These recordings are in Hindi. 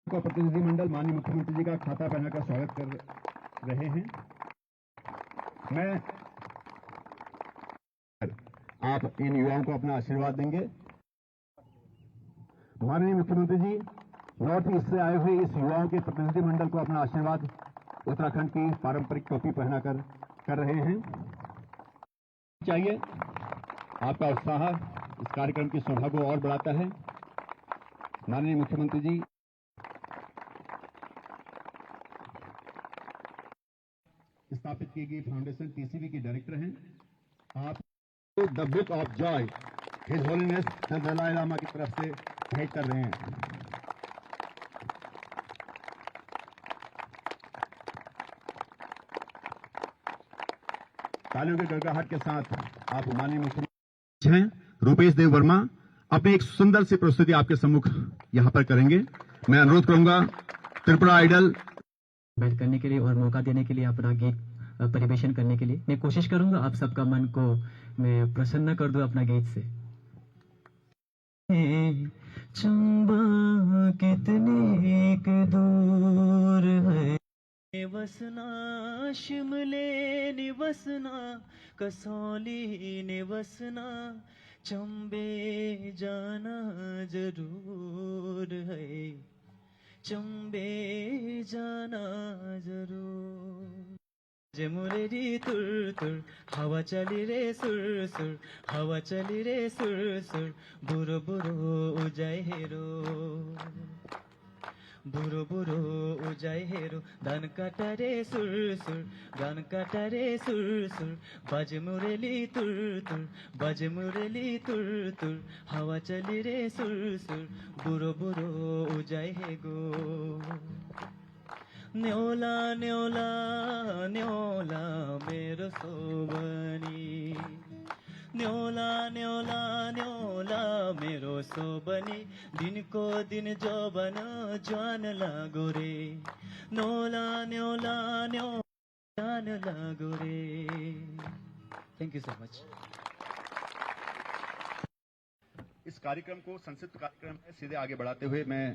को प्रतिनिधिमंडल माननीय मुख्यमंत्री जी का खाता पहनाकर स्वागत कर रहे हैं। मैं आप इन युवाओं को अपना आशीर्वाद देंगे। माननीय मुख्यमंत्री जी नॉर्थ ईस्ट से आए हुए इस युवाओं के प्रतिनिधिमंडल को अपना आशीर्वाद उत्तराखंड की पारंपरिक टोपी पहनाकर कर रहे हैं। चाहिए आपका उत्साह इस कार्यक्रम की शोभा को और बढ़ाता है। माननीय मुख्यमंत्री जी स्थापित की गई फाउंडेशन टीसीबी के डायरेक्टर हैं। आप the book of joy his holiness Dalai Lama की तरफ से भेंट कर रहे हैं। तालियों के गड़गड़ाहट के साथ आप माननीय मुख्यमंत्री हैं रूपेश देव वर्मा अपनी एक सुंदर सी प्रस्तुति आपके सम्मुख यहां पर करेंगे। मैं अनुरोध करूंगा त्रिपुरा आइडल बैठ करने के लिए और मौका देने के लिए अपना गीत परिवेशन करने के लिए मैं कोशिश करूंगा आप सबका मन को मैं प्रसन्न कर दूं अपना गीत से। चंबा कितने एक दूर है निवसना शिमले निवसना कसौली निवसना चंबे जाना जरूर है चंबे जाना जरूर। जे मुरेरी तुर तुर हवा चली रे सुर सुर हवा चली रे सुर सुर बुरो बुरो उजाय हेरो बुरो बुरो उजाय हेरो दान काटा रे सुर सुर गान काटा रे सुर सुर बाज मुरेली तुर तुर बाज मुरेली तुर तुर हवा चली रे सुर सुर बुरो बुरो उजाय हे गो। न्योला न्योला न्योला मेरो सोबनी न्योला न्योला न्योला मेरो सोबनी दिन को दिन जोबन जान लागो रे नोला न्योला न्योला जान लागो रे। Thank you so much. इस कार्यक्रम को संक्षिप्त कार्यक्रम में सीधे आगे बढ़ाते हुए मैं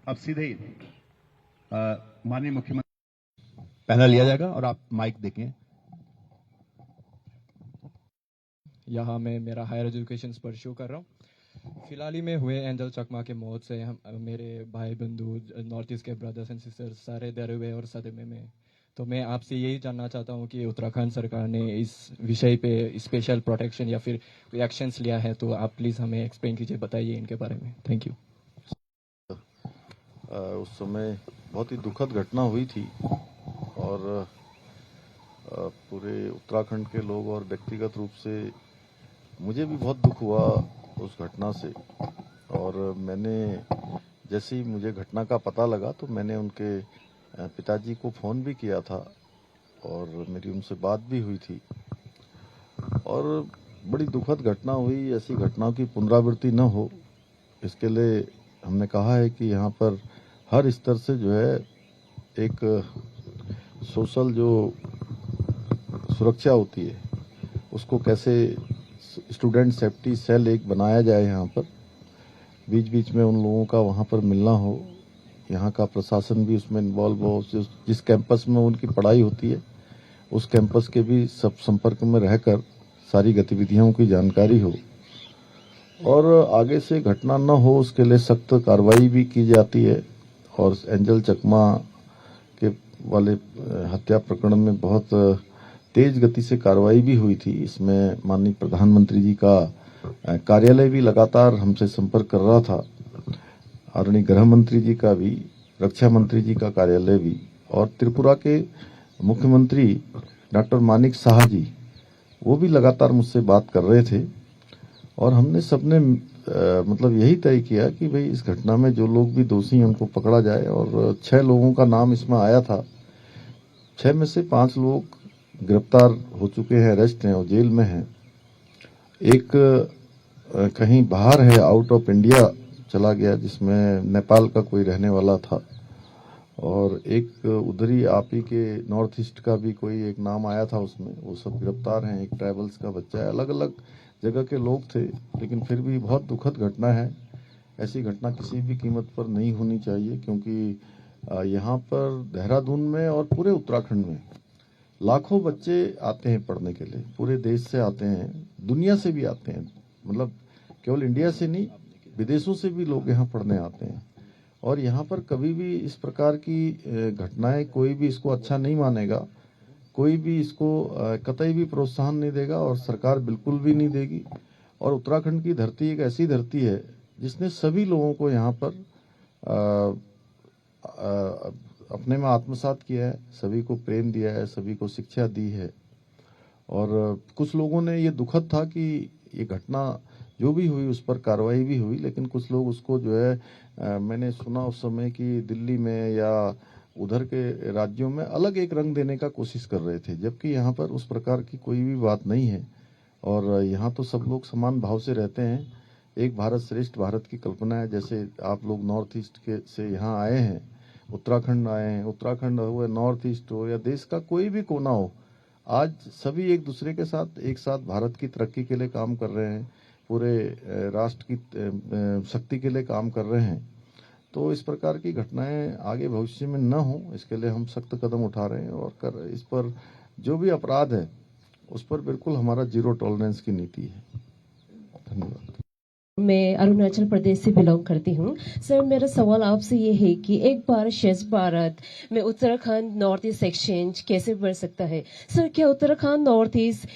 अब सीधे माननीय मुख्यमंत्री पैनल लिया जाएगा और आप माइक देखें। यहाँ मैं मेरा हायर एजुकेशन परस्यू कर रहा हूँ। फिलहाल ही में हुए एंजल चकमा के मौत से हम मेरे भाई बंधु नॉर्थ ईस्ट के ब्रदर्स एंड सिस्टर्स सारे डरे हुए और सदमे में। तो मैं आपसे यही जानना चाहता हूँ कि उत्तराखंड सरकार ने इस विषय पे स्पेशल प्रोटेक्शन या फिर कोई एक्शंस लिया है तो आप प्लीज़ हमें एक्सप्लेन कीजिए, बताइए इनके बारे में। Thank you. उस समय बहुत ही दुखद घटना हुई थी और पूरे उत्तराखंड के लोग और व्यक्तिगत रूप से मुझे भी बहुत दुख हुआ उस घटना से। और मैंने जैसे ही मुझे घटना का पता लगा तो मैंने उनके पिताजी को फ़ोन भी किया था और मेरी उनसे बात भी हुई थी। और बड़ी दुखद घटना हुई। ऐसी घटनाओं की पुनरावृत्ति न हो इसके लिए हमने कहा है कि यहाँ पर हर स्तर से जो है एक सोशल जो सुरक्षा होती है उसको कैसे स्टूडेंट सेफ्टी सेल एक बनाया जाए। यहाँ पर बीच बीच में उन लोगों का वहाँ पर मिलना हो, यहाँ का प्रशासन भी उसमें इन्वॉल्व हो। जिस कैंपस में उनकी पढ़ाई होती है उस कैंपस के भी सब संपर्क में रहकर सारी गतिविधियों की जानकारी हो और आगे से घटना न हो उसके लिए सख्त कार्रवाई भी की जाती है। और एंजल चकमा के वाले हत्या प्रकरण में बहुत तेज गति से कार्रवाई भी हुई थी। इसमें माननीय प्रधानमंत्री जी का कार्यालय भी लगातार हमसे संपर्क कर रहा था, आदरणीय गृह मंत्री जी का भी, रक्षा मंत्री जी का कार्यालय भी, और त्रिपुरा के मुख्यमंत्री डॉक्टर मानिक साहा जी वो भी लगातार मुझसे बात कर रहे थे। और हमने सबने मतलब यही तय किया कि भाई इस घटना में जो लोग भी दोषी हैं उनको पकड़ा जाए। और 6 लोगों का नाम इसमें आया था। 6 में से 5 लोग गिरफ्तार हो चुके हैं, अरेस्ट हैं और जेल में हैं। एक कहीं बाहर है, आउट ऑफ इंडिया चला गया, जिसमें नेपाल का कोई रहने वाला था। और एक उधरी आप ही के नॉर्थ ईस्ट का भी कोई एक नाम आया था उसमें, वो सब गिरफ्तार हैं। एक ट्राइबल्स का बच्चा है। अलग अलग जगह के लोग थे, लेकिन फिर भी बहुत दुखद घटना है। ऐसी घटना किसी भी कीमत पर नहीं होनी चाहिए, क्योंकि यहाँ पर देहरादून में और पूरे उत्तराखंड में लाखों बच्चे आते हैं पढ़ने के लिए, पूरे देश से आते हैं, दुनिया से भी आते हैं, मतलब केवल इंडिया से नहीं, विदेशों से भी लोग यहाँ पढ़ने आते हैं। और यहाँ पर कभी भी इस प्रकार की घटनाएं, कोई भी इसको अच्छा नहीं मानेगा, कोई भी इसको कतई भी प्रोत्साहन नहीं देगा और सरकार बिल्कुल भी नहीं देगी। और उत्तराखंड की धरती एक ऐसी धरती है जिसने सभी लोगों को यहाँ पर अपने में आत्मसात किया है, सभी को प्रेम दिया है, सभी को शिक्षा दी है। और कुछ लोगों ने ये दुखद था कि ये घटना जो भी हुई उस पर कार्रवाई भी हुई, लेकिन कुछ लोग उसको जो है मैंने सुना उस समय कि दिल्ली में या उधर के राज्यों में अलग एक रंग देने का कोशिश कर रहे थे, जबकि यहाँ पर उस प्रकार की कोई भी बात नहीं है। और यहाँ तो सब लोग समान भाव से रहते हैं। एक भारत श्रेष्ठ भारत की कल्पना है। जैसे आप लोग नॉर्थ ईस्ट के से यहाँ आए हैं, उत्तराखंड आए हैं, उत्तराखंड हो, नॉर्थ ईस्ट हो या देश का कोई भी कोना हो, आज सभी एक दूसरे के साथ एक साथ भारत की तरक्की के लिए काम कर रहे हैं, पूरे राष्ट्र की शक्ति के लिए काम कर रहे हैं। तो इस प्रकार की घटनाएं आगे भविष्य में न हो, इसके लिए हम सख्त कदम उठा रहे हैं। और इस पर जो भी अपराध है उस पर बिल्कुल हमारा जीरो टॉलरेंस की नीति है। धन्यवाद। मैं अरुणाचल प्रदेश से बिलोंग करती हूँ। सर, मेरा सवाल आपसे ये है कि एक भारत श्रेष्ठ भारत में उत्तराखंड नॉर्थ ईस्ट एक्सचेंज कैसे बढ़ सकता है? सर, क्या उत्तराखंड नॉर्थ ईस्ट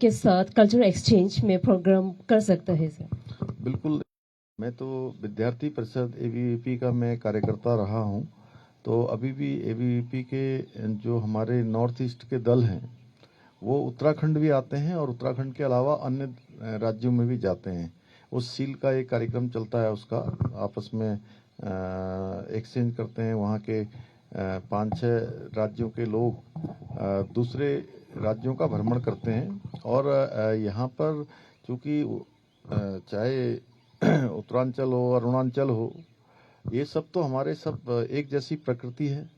के साथ कल्चरल एक्सचेंज में प्रोग्राम कर सकता है? सर बिल्कुल। मैं तो विद्यार्थी परिषद ABVP का मैं कार्यकर्ता रहा हूँ, तो अभी भी ABVP के जो हमारे नॉर्थ ईस्ट के दल हैं वो उत्तराखंड भी आते हैं और उत्तराखंड के अलावा अन्य राज्यों में भी जाते हैं। उस सील का एक कार्यक्रम चलता है, उसका आपस में एक्सचेंज करते हैं। वहाँ के 5-6 राज्यों के लोग दूसरे राज्यों का भ्रमण करते हैं। और यहाँ पर चूंकि चाहे उत्तरांचल हो, अरुणाचल हो, ये सब तो हमारे सब एक जैसी प्रकृति है,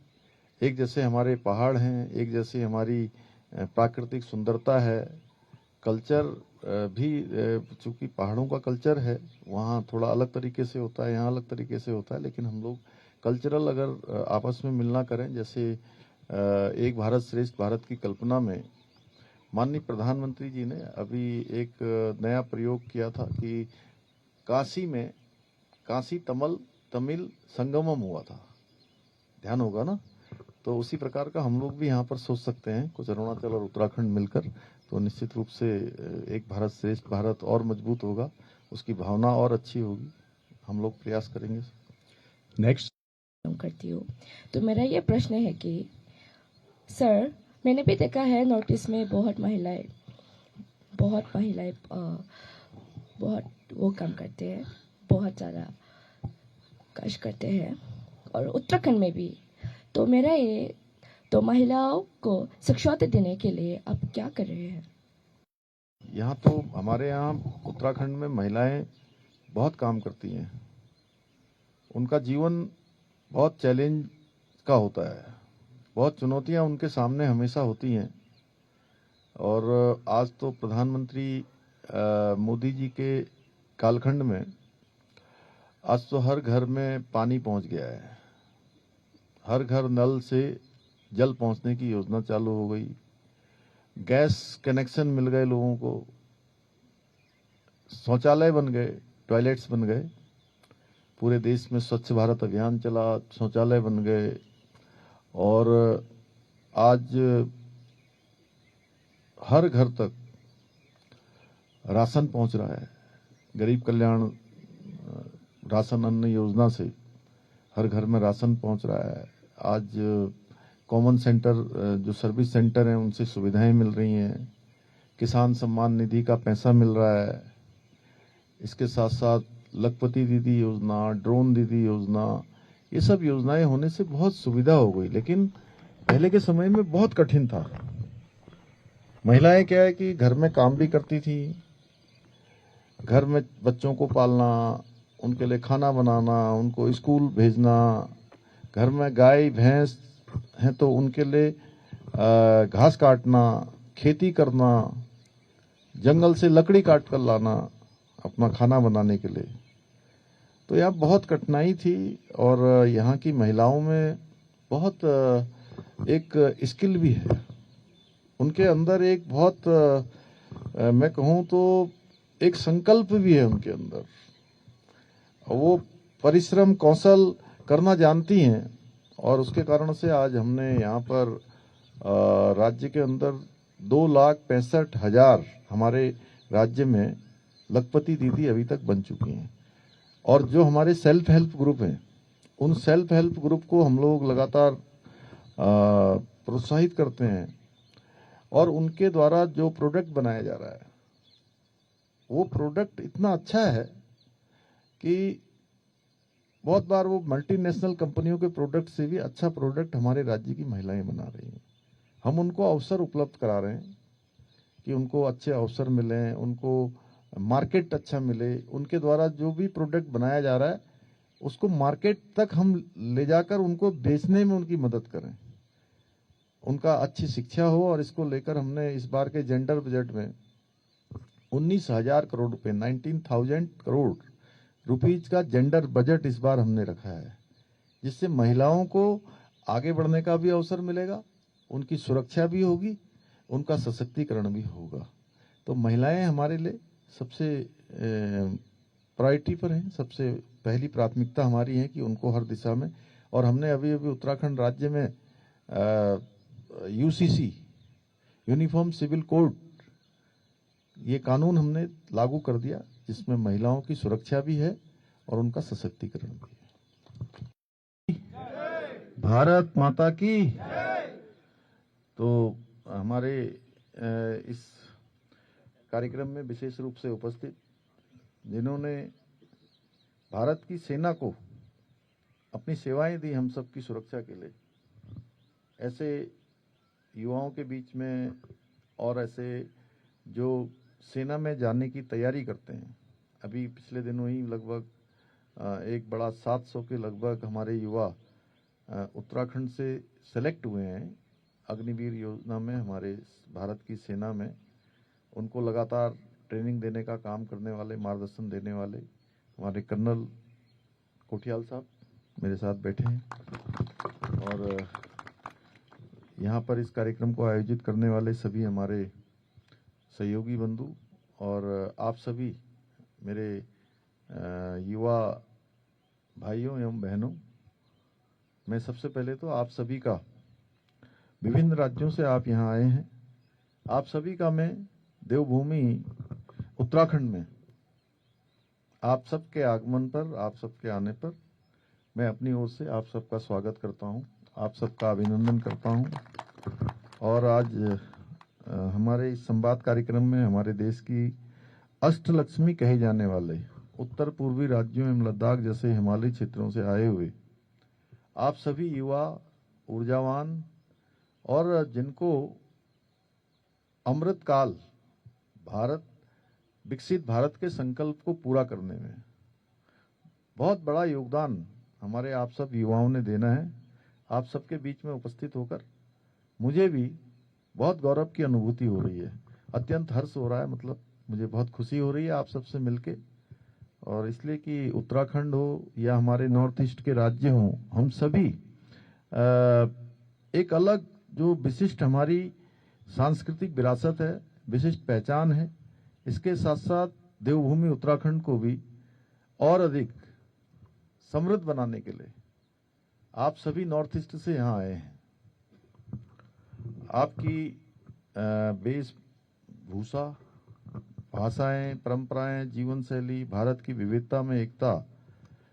एक जैसे हमारे पहाड़ हैं, एक जैसी हमारी प्राकृतिक सुंदरता है। कल्चर भी चूंकि पहाड़ों का कल्चर है, वहाँ थोड़ा अलग तरीके से होता है, यहाँ अलग तरीके से होता है, लेकिन हम लोग कल्चरल अगर आपस में मिलना करें, जैसे एक भारत श्रेष्ठ भारत की कल्पना में माननीय प्रधानमंत्री जी ने अभी एक नया प्रयोग किया था कि काशी में काशी तमिल संगमम हुआ था, ध्यान होगा ना। तो उसी प्रकार का हम लोग भी यहाँ पर सोच सकते हैं, कुछ अरुणाचल और उत्तराखंड मिलकर, तो निश्चित रूप से एक भारत श्रेष्ठ भारत और मजबूत होगा, उसकी भावना और अच्छी होगी। हम लोग प्रयास करेंगे। नेक्स्ट करती हूँ, तो मेरा ये प्रश्न है कि सर, मैंने भी देखा है नॉर्थ ईस्ट में बहुत महिलाएं बहुत वो काम करते हैं, बहुत ज़्यादा कष्ट करते हैं, और उत्तराखंड में भी। तो मेरा ये, तो महिलाओं को शिक्षा देने के लिए आप क्या कर रहे हैं? यहाँ तो हमारे यहाँ उत्तराखंड में महिलाएं बहुत काम करती हैं। उनका जीवन बहुत चैलेंज का होता है, बहुत चुनौतियाँ उनके सामने हमेशा होती हैं। और आज तो प्रधानमंत्री मोदी जी के कालखंड में आज तो हर घर में पानी पहुंच गया है, हर घर नल से जल पहुंचने की योजना चालू हो गई, गैस कनेक्शन मिल गए लोगों को, शौचालय बन गए, टॉयलेट्स बन गए, पूरे देश में स्वच्छ भारत अभियान चला, शौचालय बन गए। और आज हर घर तक राशन पहुंच रहा है। गरीब कल्याण राशन अन्न योजना से हर घर में राशन पहुंच रहा है। आज कॉमन सेंटर जो सर्विस सेंटर हैं उनसे सुविधाएं मिल रही हैं, किसान सम्मान निधि का पैसा मिल रहा है। इसके साथ साथ लखपति दीदी योजना, ड्रोन दीदी योजना, ये सब योजनाएं होने से बहुत सुविधा हो गई। लेकिन पहले के समय में बहुत कठिन था। महिलाएं क्या है कि घर में काम भी करती थी, घर में बच्चों को पालना, उनके लिए खाना बनाना, उनको स्कूल भेजना, घर में गाय भैंस हैं तो उनके लिए घास काटना, खेती करना, जंगल से लकड़ी काट कर लाना अपना खाना बनाने के लिए। तो यहाँ बहुत कठिनाई थी और यहाँ की महिलाओं में बहुत एक स्किल भी है, उनके अंदर एक बहुत मैं कहूँ तो एक संकल्प भी है उनके अंदर, वो परिश्रम कौशल करना जानती हैं और उसके कारण से आज हमने यहाँ पर राज्य के अंदर 2,65,000 हमारे राज्य में लखपति दीदी अभी तक बन चुकी हैं। और जो हमारे सेल्फ हेल्प ग्रुप हैं, उन सेल्फ हेल्प ग्रुप को हम लोग लगातार प्रोत्साहित करते हैं और उनके द्वारा जो प्रोडक्ट बनाया जा रहा है वो प्रोडक्ट इतना अच्छा है कि बहुत बार वो मल्टीनेशनल कंपनियों के प्रोडक्ट से भी अच्छा प्रोडक्ट हमारे राज्य की महिलाएं बना रही हैं। हम उनको अवसर उपलब्ध करा रहे हैं कि उनको अच्छे अवसर मिलें, उनको मार्केट अच्छा मिले, उनके द्वारा जो भी प्रोडक्ट बनाया जा रहा है उसको मार्केट तक हम ले जाकर उनको बेचने में उनकी मदद करें, उनका अच्छी शिक्षा हो। और इसको लेकर हमने इस बार के जेंडर बजट में 19,000 करोड़ रुपए 19,000 करोड़ रुपीज का जेंडर बजट इस बार हमने रखा है, जिससे महिलाओं को आगे बढ़ने का भी अवसर मिलेगा, उनकी सुरक्षा भी होगी, उनका सशक्तिकरण भी होगा। तो महिलाएं हमारे लिए सबसे प्रायोरिटी पर हैं, सबसे पहली प्राथमिकता हमारी है कि उनको हर दिशा में। और हमने अभी अभी उत्तराखंड राज्य में यूसीसी यूनिफॉर्म सिविल कोड ये कानून हमने लागू कर दिया, जिसमें महिलाओं की सुरक्षा भी है और उनका सशक्तिकरण भी है। भारत माता की। तो हमारे इस कार्यक्रम में विशेष रूप से उपस्थित जिन्होंने भारत की सेना को अपनी सेवाएं दी हम सब की सुरक्षा के लिए, ऐसे युवाओं के बीच में और ऐसे जो सेना में जाने की तैयारी करते हैं, अभी पिछले दिनों ही लगभग एक बड़ा 700 के लगभग हमारे युवा उत्तराखंड से सेलेक्ट हुए हैं अग्निवीर योजना में, हमारे भारत की सेना में। उनको लगातार ट्रेनिंग देने का काम करने वाले, मार्गदर्शन देने वाले हमारे कर्नल कोठियाल साहब मेरे साथ बैठे हैं। और यहाँ पर इस कार्यक्रम को आयोजित करने वाले सभी हमारे सहयोगी बंधु और आप सभी मेरे युवा भाइयों एवं बहनों, मैं सबसे पहले तो आप सभी का, विभिन्न राज्यों से आप यहाँ आए हैं, आप सभी का मैं देवभूमि उत्तराखंड में आप सबके आगमन पर, आप सबके आने पर मैं अपनी ओर से आप सबका स्वागत करता हूं, आप सबका अभिनंदन करता हूं। और आज हमारे इस संवाद कार्यक्रम में हमारे देश की अष्टलक्ष्मी कहे जाने वाले उत्तर पूर्वी राज्यों एवं लद्दाख जैसे हिमालयी क्षेत्रों से आए हुए आप सभी युवा, ऊर्जावान और जिनको अमृतकाल भारत, विकसित भारत के संकल्प को पूरा करने में बहुत बड़ा योगदान हमारे आप सब युवाओं ने देना है। आप सबके बीच में उपस्थित होकर मुझे भी बहुत गौरव की अनुभूति हो रही है, अत्यंत हर्ष हो रहा है, मतलब मुझे बहुत खुशी हो रही है आप सबसे मिलके। और इसलिए कि उत्तराखंड हो या हमारे नॉर्थ ईस्ट के राज्य हों, हम सभी एक अलग जो विशिष्ट हमारी सांस्कृतिक विरासत है, विशिष्ट पहचान है, इसके साथ साथ देवभूमि उत्तराखंड को भी और अधिक समृद्ध बनाने के लिए आप सभी नॉर्थ ईस्ट से यहाँ आए हैं। आपकी वेशभूषा, भाषाएं, परंपराएं, जीवन शैली, भारत की विविधता में एकता,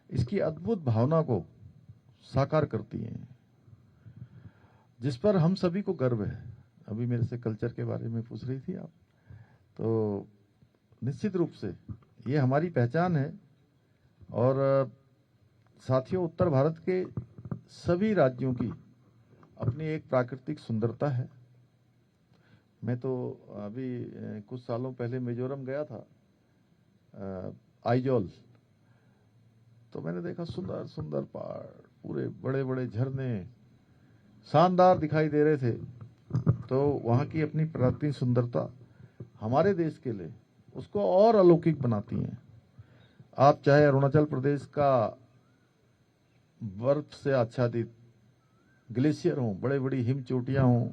इसकी अद्भुत भावना को साकार करती हैं, जिस पर हम सभी को गर्व है। अभी मेरे से कल्चर के बारे में पूछ रही थी आप, तो निश्चित रूप से ये हमारी पहचान है। और साथियों, उत्तर भारत के सभी राज्यों की अपनी एक प्राकृतिक सुंदरता है। मैं तो अभी कुछ सालों पहले मिजोरम गया था, आइजोल, तो मैंने देखा सुंदर सुंदर पहाड़, पूरे बड़े बड़े झरने शानदार दिखाई दे रहे थे। तो वहाँ की अपनी प्राकृतिक सुंदरता हमारे देश के लिए उसको और अलौकिक बनाती हैं। आप चाहे अरुणाचल प्रदेश का बर्फ से आच्छादित ग्लेशियर हों, बड़े बड़ी हिम चोटियां हों,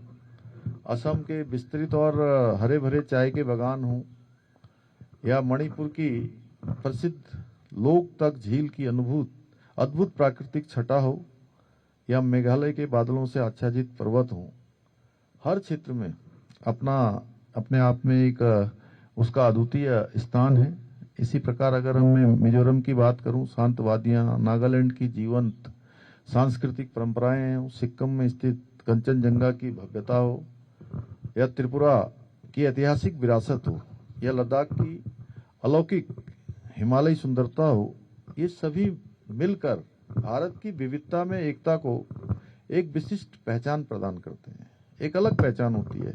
असम के विस्तृत और हरे भरे चाय के बागान हों, या मणिपुर की प्रसिद्ध लोकतक झील की अद्भुत प्राकृतिक छटा हो, या मेघालय के बादलों से आच्छादित पर्वत हो, हर क्षेत्र में अपने आप में एक उसका अद्वितीय स्थान है। इसी प्रकार अगर मैं मिजोरम की बात करूं, शांत वादियां, नागालैंड की जीवंत सांस्कृतिक परंपराएं हो, सिक्किम में स्थित कंचनजंगा की भव्यता हो, या त्रिपुरा की ऐतिहासिक विरासत हो, या लद्दाख की अलौकिक हिमालयी सुंदरता हो, ये सभी मिलकर भारत की विविधता में एकता को एक विशिष्ट पहचान प्रदान करते हैं, एक अलग पहचान होती है।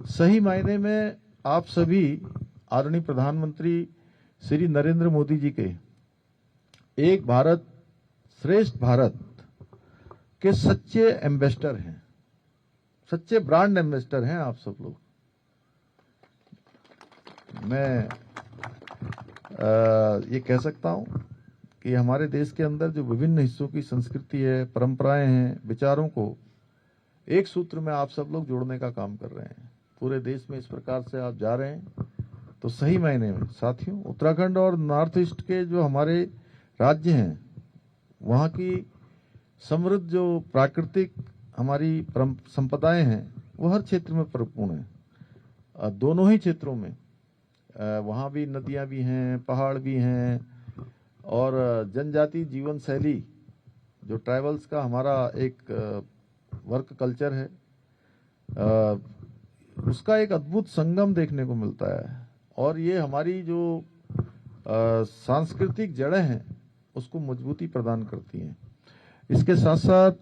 सही मायने में आप सभी आदरणीय प्रधानमंत्री श्री नरेंद्र मोदी जी के एक भारत श्रेष्ठ भारत के सच्चे एम्बेसडर हैं, सच्चे ब्रांड एम्बेसडर हैं आप सब लोग। मैं ये कह सकता हूं कि हमारे देश के अंदर जो विभिन्न हिस्सों की संस्कृति है, परंपराएं हैं, विचारों को एक सूत्र में आप सब लोग जोड़ने का काम कर रहे हैं। पूरे देश में इस प्रकार से आप जा रहे हैं, तो सही मायने में साथियों उत्तराखंड और नॉर्थ ईस्ट के जो हमारे राज्य हैं, वहाँ की समृद्ध जो प्राकृतिक हमारी संपदाएं हैं, वो हर क्षेत्र में परिपूर्ण है। दोनों ही क्षेत्रों में वहाँ भी नदियाँ भी हैं, पहाड़ भी हैं, और जनजाति जीवन शैली जो ट्राइबल्स का हमारा एक वर्क कल्चर है, उसका एक अद्भुत संगम देखने को मिलता है। और ये हमारी जो सांस्कृतिक जड़ें हैं उसको मजबूती प्रदान करती हैं। इसके साथ साथ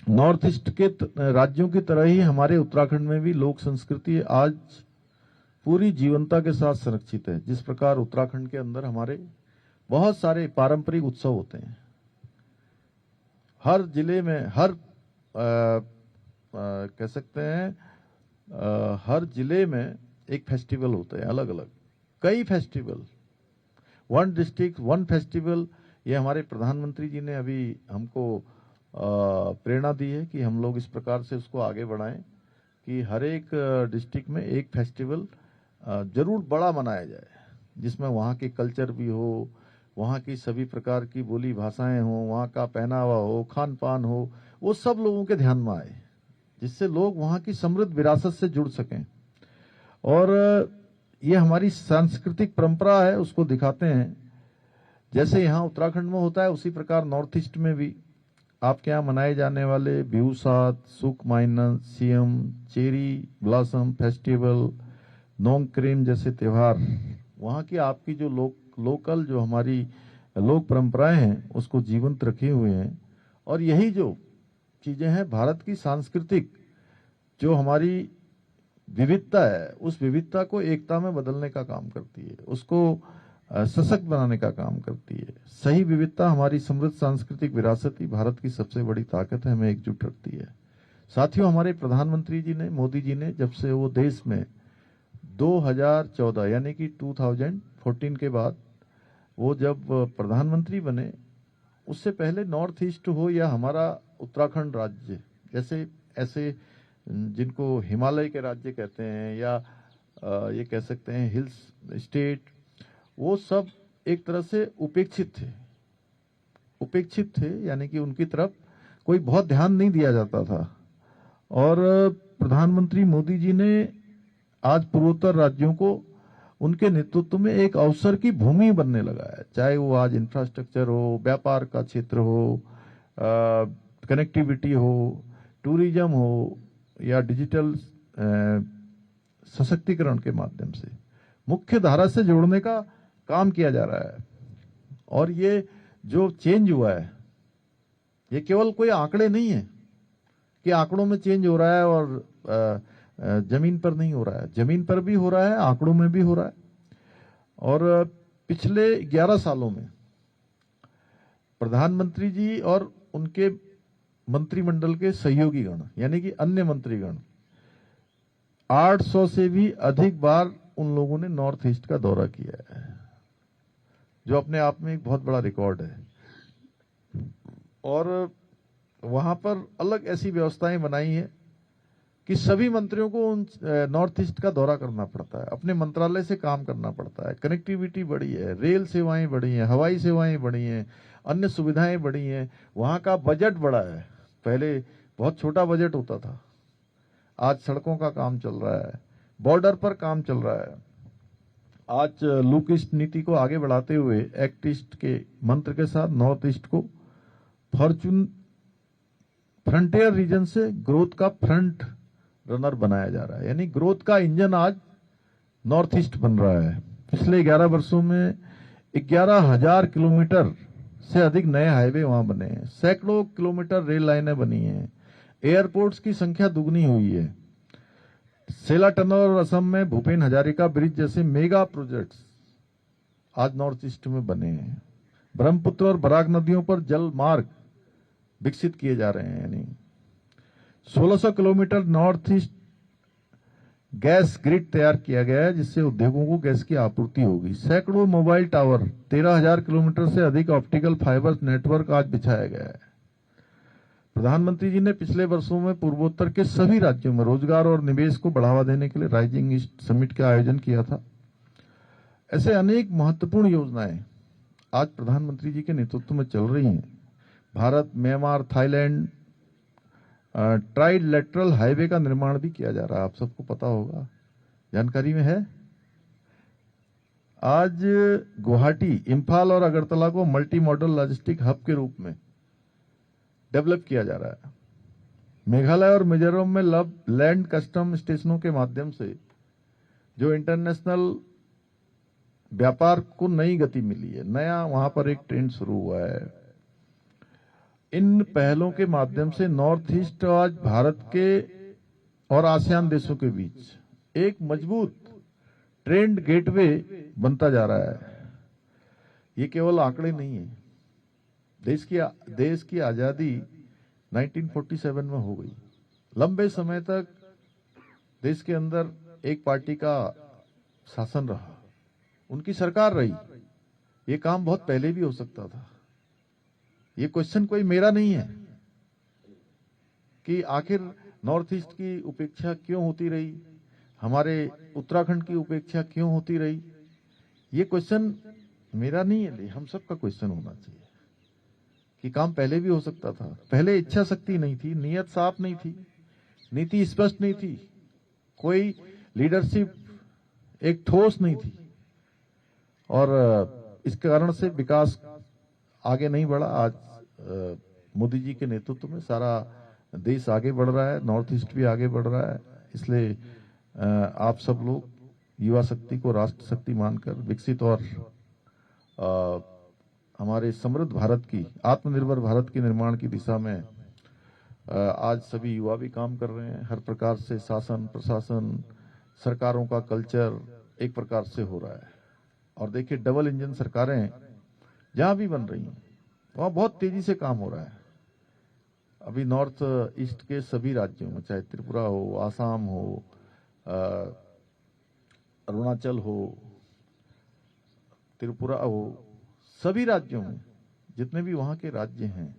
नॉर्थ ईस्ट के राज्यों की तरह ही हमारे उत्तराखंड में भी लोक संस्कृति आज पूरी जीवंतता के साथ संरक्षित है। जिस प्रकार उत्तराखंड के अंदर हमारे बहुत सारे पारंपरिक उत्सव होते हैं, हर जिले में कह सकते हैं हर जिले में एक फेस्टिवल होता है, अलग अलग कई festival, one district one festival. ये हमारे प्रधानमंत्री जी ने अभी हमको प्रेरणा दी है कि हम लोग इस प्रकार से उसको आगे बढ़ाएं कि हर एक डिस्ट्रिक्ट में एक फेस्टिवल जरूर बड़ा मनाया जाए, जिसमें वहाँ के कल्चर भी हो, वहाँ की सभी प्रकार की बोली भाषाएं हो, वहाँ का पहनावा हो, खान पान हो, वो सब लोगों के ध्यान में आए, जिससे लोग वहाँ की समृद्ध विरासत से जुड़ सकें। और ये हमारी सांस्कृतिक परंपरा है, उसको दिखाते हैं। जैसे यहाँ उत्तराखंड में होता है, उसी प्रकार नॉर्थ ईस्ट में भी आपके यहाँ मनाए जाने वाले बिहुसात, सुक minus, Siem, cherry blossom festival, Nongkrem जैसे त्योहार, वहाँ की आपकी जो लोकल जो हमारी लोक परंपराएं हैं उसको जीवंत रखे हुए हैं। और यही जो चीजें हैं भारत की सांस्कृतिक जो हमारी विविधता है, उस विविधता को एकता में बदलने का काम करती है, उसको सशक्त बनाने का काम करती है। सही विविधता हमारी समृद्ध सांस्कृतिक विरासत ही भारत की सबसे बड़ी ताकत है, हमें एकजुट रखती है। साथियों, हमारे प्रधानमंत्री जी ने, मोदी जी ने, जब से वो देश में 2014 यानी कि 2014 के बाद वो जब प्रधानमंत्री बने, उससे पहले नॉर्थ ईस्ट हो या हमारा उत्तराखंड राज्य, जैसे ऐसे जिनको हिमालय के राज्य कहते हैं या ये कह सकते हैं हिल्स स्टेट, वो सब एक तरह से उपेक्षित थे, यानी कि उनकी तरफ कोई बहुत ध्यान नहीं दिया जाता था। और प्रधानमंत्री मोदी जी ने आज पूर्वोत्तर राज्यों को उनके नेतृत्व में एक अवसर की भूमि बनने लगा है, चाहे वो आज इंफ्रास्ट्रक्चर हो, व्यापार का क्षेत्र हो, कनेक्टिविटी हो, टूरिज्म हो, या डिजिटल सशक्तिकरण के माध्यम से मुख्य धारा से जोड़ने का काम किया जा रहा है। और ये जो चेंज हुआ है, ये केवल कोई आंकड़े नहीं है कि आंकड़ों में चेंज हो रहा है और जमीन पर नहीं हो रहा है, जमीन पर भी हो रहा है, आंकड़ों में भी हो रहा है। और पिछले 11 सालों में प्रधानमंत्री जी और उनके मंत्रिमंडल के सहयोगी गण यानी कि अन्य मंत्रीगण 800 से भी अधिक बार उन लोगों ने नॉर्थ ईस्ट का दौरा किया है। जो अपने आप में एक बहुत बड़ा रिकॉर्ड है। और वहां पर अलग ऐसी व्यवस्थाएं बनाई हैं कि सभी मंत्रियों को नॉर्थ ईस्ट का दौरा करना पड़ता है, अपने मंत्रालय से काम करना पड़ता है। कनेक्टिविटी बढ़ी है, रेल सेवाएं बढ़ी हैं, हवाई सेवाएं बढ़ी हैं, अन्य सुविधाएं बढ़ी हैं। वहां का बजट बढ़ा है, पहले बहुत छोटा बजट होता था, आज सड़कों का काम चल रहा है, बॉर्डर पर काम चल रहा है। आज लुक ईस्ट नीति को आगे बढ़ाते हुए एक्ट ईस्ट के मंत्र के साथ नॉर्थ ईस्ट को फॉर्चून फ्रंटियर रीजन से ग्रोथ का फ्रंट रनर बनाया जा रहा है, यानी ग्रोथ का इंजन आज नॉर्थ ईस्ट बन रहा है। पिछले 11 वर्षों में 11,000 किलोमीटर से अधिक नए हाईवे वहां बने हैं, सैकड़ों किलोमीटर रेल लाइनें बनी हैं, एयरपोर्ट्स की संख्या दुगनी हुई है। सेला टनल और असम में भूपेन हजारिका ब्रिज जैसे मेगा प्रोजेक्ट्स आज नॉर्थ ईस्ट में बने हैं। ब्रह्मपुत्र और बराक नदियों पर जल मार्ग विकसित किए जा रहे हैं, यानी 1600 kilometre north east gas grid तैयार किया गया है, जिससे उद्योगों को गैस की आपूर्ति होगी। सैकड़ों मोबाइल टावर, 13,000 किलोमीटर से अधिक ऑप्टिकल फाइबर नेटवर्क आज बिछाया गया है। प्रधानमंत्री जी ने पिछले वर्षों में पूर्वोत्तर के सभी राज्यों में रोजगार और निवेश को बढ़ावा देने के लिए राइजिंग ईस्ट समिट का आयोजन किया था। ऐसे अनेक महत्वपूर्ण योजनाएं आज प्रधानमंत्री जी के नेतृत्व में चल रही हैं। Bharat, Myanmar, Thailand trilateral highway का निर्माण भी किया जा रहा है, आप सबको पता होगा, जानकारी में है। आज गुवाहाटी, इम्फाल और अगरतला को मल्टी मॉडल लॉजिस्टिक हब के रूप में डेवलप किया जा रहा है। मेघालय और मिजोरम में लैंड कस्टम स्टेशनों के माध्यम से जो इंटरनेशनल व्यापार को नई गति मिली है, नया वहां पर एक ट्रेंड शुरू हुआ है। इन पहलों के माध्यम से नॉर्थ ईस्ट आज भारत के और आसियान देशों के बीच एक मजबूत ट्रेंड गेटवे बनता जा रहा है। ये केवल आंकड़े नहीं है। देश की आजादी 1947 में हो गई। लंबे समय तक देश के अंदर एक पार्टी का शासन रहा, उनकी सरकार रही। ये काम बहुत पहले भी हो सकता था। ये क्वेश्चन कोई मेरा नहीं है कि आखिर नॉर्थ ईस्ट की उपेक्षा क्यों होती रही, हमारे उत्तराखंड की उपेक्षा क्यों होती रही। ये क्वेश्चन मेरा नहीं है, हम सबका क्वेश्चन होना चाहिए कि काम पहले भी हो सकता था। पहले इच्छा शक्ति नहीं थी, नीयत साफ नहीं थी, नीति स्पष्ट नहीं थी, कोई लीडरशिप एक ठोस नहीं थी, और इस कारण से विकास आगे नहीं बढ़ा। आज मोदी जी के नेतृत्व में सारा देश आगे बढ़ रहा है, नॉर्थ ईस्ट भी आगे बढ़ रहा है। इसलिए आप सब लोग युवा शक्ति को राष्ट्र शक्ति मानकर विकसित और हमारे समृद्ध भारत की, आत्मनिर्भर भारत के निर्माण की दिशा में आज सभी युवा भी काम कर रहे हैं। हर प्रकार से शासन, प्रशासन, सरकारों का कल्चर एक प्रकार से हो रहा है। और देखिए, डबल इंजन सरकारें जहां भी बन रही हैं वहां बहुत तेजी से काम हो रहा है। अभी नॉर्थ ईस्ट के सभी राज्यों में, चाहे त्रिपुरा हो, आसाम हो, अरुणाचल हो, त्रिपुरा हो, सभी राज्यों में जितने भी वहां के राज्य हैं,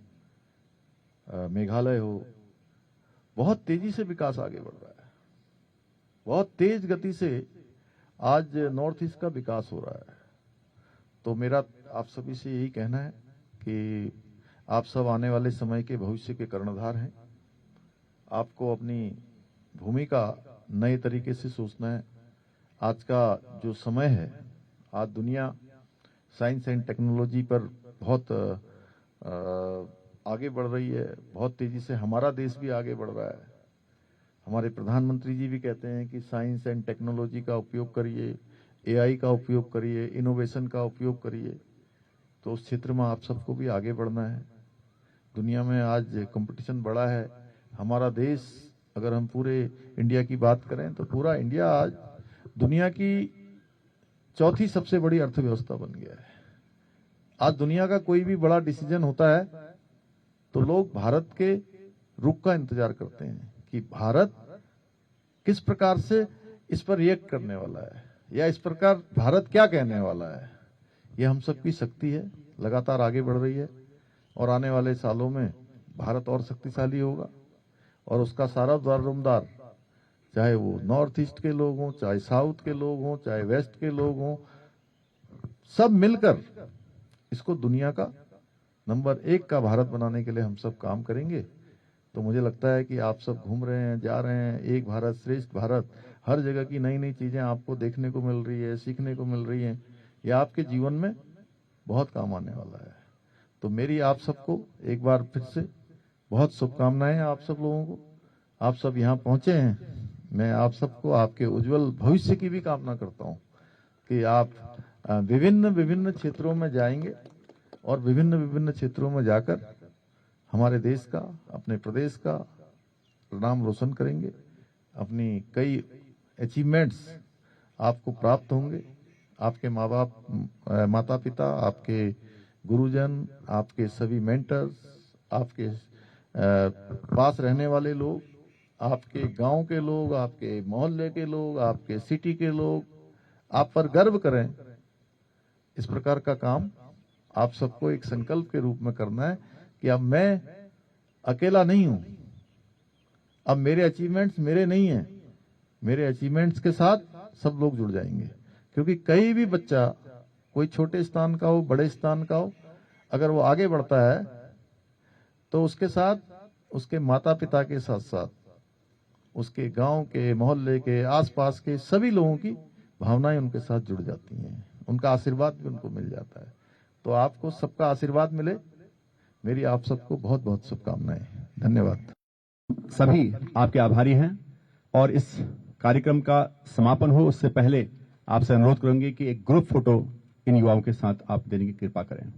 मेघालय हो, बहुत तेजी से विकास आगे बढ़ रहा है। बहुत तेज गति से आज नॉर्थ ईस्ट का विकास हो रहा है। तो मेरा आप सभी से यही कहना है कि आप सब आने वाले समय के भविष्य के कर्णधार हैं। आपको अपनी भूमिका नए तरीके से सोचना है। आज का जो समय है, आज दुनिया साइंस एंड टेक्नोलॉजी पर बहुत आगे बढ़ रही है, बहुत तेजी से हमारा देश भी आगे बढ़ रहा है। हमारे प्रधानमंत्री जी भी कहते हैं कि साइंस एंड टेक्नोलॉजी का उपयोग करिए, एआई का उपयोग करिए, इनोवेशन का उपयोग करिए। तो उस क्षेत्र में आप सबको भी आगे बढ़ना है। दुनिया में आज कंपटीशन बड़ा है। हमारा देश, अगर हम पूरे इंडिया की बात करें तो पूरा इंडिया आज दुनिया की चौथी सबसे बड़ी अर्थव्यवस्था बन गया है। आज दुनिया का कोई भी बड़ा डिसीजन होता है तो लोग भारत के रुख का इंतजार करते हैं कि भारत किस प्रकार से इस पर रिएक्ट करने वाला है, या इस प्रकार भारत क्या कहने वाला है। ये हम सबकी शक्ति है, लगातार आगे बढ़ रही है और आने वाले सालों में भारत और शक्तिशाली होगा और उसका सारा दारोमदार, चाहे वो नॉर्थ ईस्ट के लोग हों, चाहे साउथ के लोग हों, चाहे वेस्ट के लोग हों, सब मिलकर इसको दुनिया का नंबर 1 का भारत बनाने के लिए हम सब काम करेंगे। तो मुझे लगता है कि आप सब घूम रहे हैं, जा रहे हैं, एक भारत श्रेष्ठ भारत, हर जगह की नई नई चीजें आपको देखने को मिल रही है, सीखने को मिल रही हैं, ये आपके जीवन में बहुत काम आने वाला है। तो मेरी आप सबको एक बार फिर से बहुत शुभकामनाएं आप सब लोगों को। आप सब यहाँ पहुंचे हैं, मैं आप सबको आपके उज्जवल भविष्य की भी कामना करता हूँ कि आप विभिन्न विभिन्न क्षेत्रों में जाएंगे और विभिन्न विभिन्न क्षेत्रों में जाकर हमारे देश का, अपने प्रदेश का नाम रोशन करेंगे। अपनी कई अचीवमेंट्स आपको प्राप्त होंगे। आपके माँ बाप, माता पिता, आपके गुरुजन, आपके सभी मेंटर्स, आपके पास रहने वाले लोग, आपके गांव के लोग, आपके मोहल्ले के लोग, आपके सिटी के लोग आप पर गर्व करें। इस प्रकार का काम आप सबको एक संकल्प के रूप में करना है कि अब मैं अकेला नहीं हूं, अब मेरे अचीवमेंट्स मेरे नहीं हैं, मेरे अचीवमेंट्स के साथ सब लोग जुड़ जाएंगे। क्योंकि कहीं भी बच्चा, कोई छोटे स्थान का हो, बड़े स्थान का हो, अगर वो आगे बढ़ता है तो उसके साथ उसके माता पिता के साथ साथ उसके गांव के, मोहल्ले के, आसपास के सभी लोगों की भावनाएं उनके साथ जुड़ जाती हैं, उनका आशीर्वाद भी उनको मिल जाता है। तो आपको सबका आशीर्वाद मिले, मेरी आप सबको बहुत बहुत शुभकामनाएं। धन्यवाद। सभी आपके आभारी हैं और इस कार्यक्रम का समापन हो उससे पहले आपसे अनुरोध करूंगी कि एक ग्रुप फोटो इन युवाओं के साथ आप देने की कृपा करें।